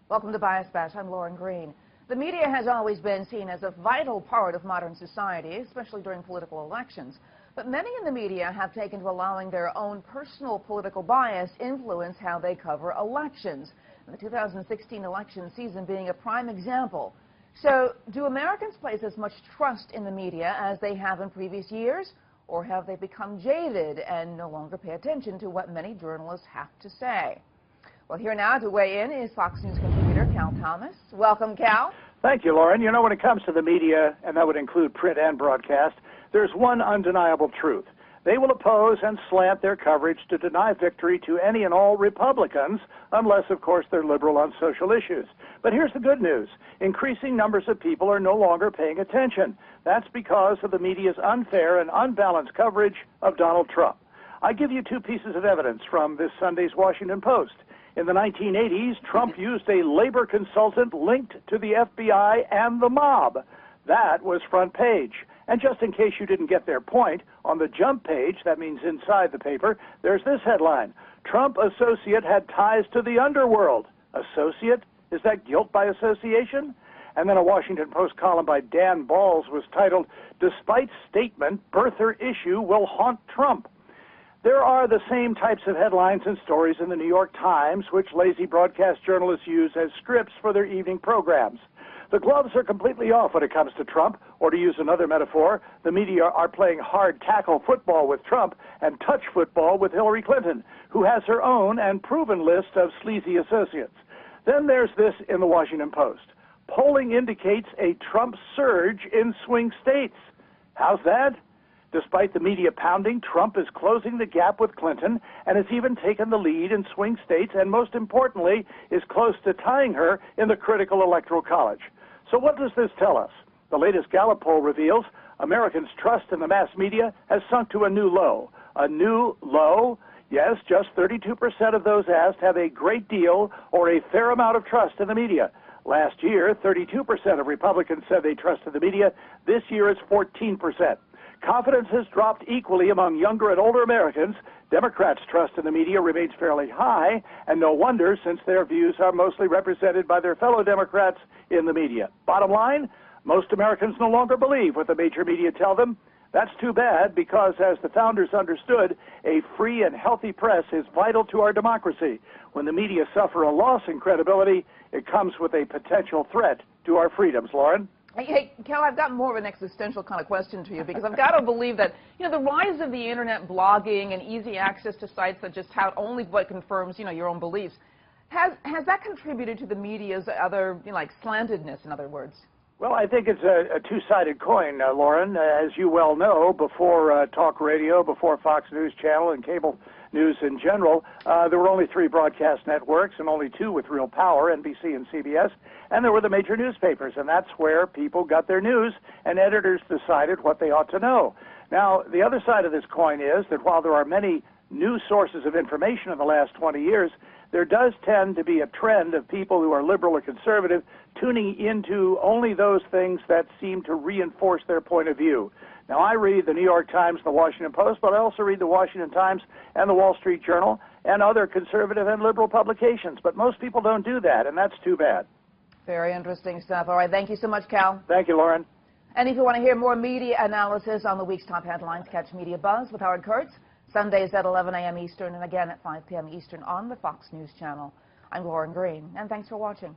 Welcome to Bias Bash. I'm Lauren Green. The media has always been seen as a vital part of modern society, especially during political elections. But many in the media have taken to allowing their own personal political bias influence how they cover elections. And the 2016 election season being a prime example. So, do Americans place as much trust in the media as they have in previous years? Or have they become jaded and no longer pay attention to what many journalists have to say? Well, here now to weigh in is Fox News contributor Cal Thomas. Welcome, Cal. Thank you, Lauren. You know, when it comes to the media, and that would include print and broadcast, there's one undeniable truth. They will oppose and slant their coverage to deny victory to any and all Republicans, unless, of course, they're liberal on social issues. But here's the good news. Increasing numbers of people are no longer paying attention. That's because of the media's unfair and unbalanced coverage of Donald Trump. I give you two pieces of evidence from this Sunday's Washington Post. In the 1980s, Trump used a labor consultant linked to the FBI and the mob. That was front page. And just in case you didn't get their point, on the jump page, that means inside the paper, there's this headline: Trump associate had ties to the underworld. Associate? Is that guilt by association? And then a Washington Post column by Dan Balls was titled, Despite Statement, Birther Issue Will Haunt Trump. There are the same types of headlines and stories in the New York Times, which lazy broadcast journalists use as scripts for their evening programs. The gloves are completely off when it comes to Trump, or to use another metaphor, the media are playing hard tackle football with Trump and touch football with Hillary Clinton, who has her own and proven list of sleazy associates. Then there's this in the Washington Post. Polling indicates a Trump surge in swing states. How's that? Despite the media pounding, Trump is closing the gap with Clinton and has even taken the lead in swing states and, most importantly, is close to tying her in the critical Electoral College. So what does this tell us? The latest Gallup poll reveals Americans' trust in the mass media has sunk to a new low. A new low? Yes, just 32% of those asked have a great deal or a fair amount of trust in the media. Last year, 32% of Republicans said they trusted the media. This year, it's 14%. Confidence has dropped equally among younger and older Americans. Democrats' trust in the media remains fairly high, and no wonder, since their views are mostly represented by their fellow Democrats in the media. Bottom line, most Americans no longer believe what the major media tell them. That's too bad, because as the founders understood, a free and healthy press is vital to our democracy. When the media suffer a loss in credibility, it comes with a potential threat to our freedoms. Lauren? Hey, Cal, I've got more of an existential kind of question to you, because I've got to believe that, the rise of the internet, blogging, and easy access to sites that just tout only what confirms, your own beliefs, has that contributed to the media's other, like slantedness, in other words? Well, I think it's a two-sided coin, Lauren. As you well know, before talk radio, before Fox News Channel and cable news in general, there were only 3 broadcast networks and only 2 with real power, NBC and CBS, and there were the major newspapers, and that's where people got their news, and editors decided what they ought to know. Now, the other side of this coin is that while there are many new sources of information in the last 20 years, there does tend to be a trend of people who are liberal or conservative tuning into only those things that seem to reinforce their point of view. Now, I read the New York Times, the Washington Post, but I also read the Washington Times and the Wall Street Journal and other conservative and liberal publications. But most people don't do that, and that's too bad. Very interesting stuff. All right, thank you so much, Cal. Thank you, Lauren. And if you want to hear more media analysis on the week's top headlines, catch Media Buzz with Howard Kurtz, Sundays at 11 a.m. Eastern and again at 5 p.m. Eastern on the Fox News Channel. I'm Lauren Green, and thanks for watching.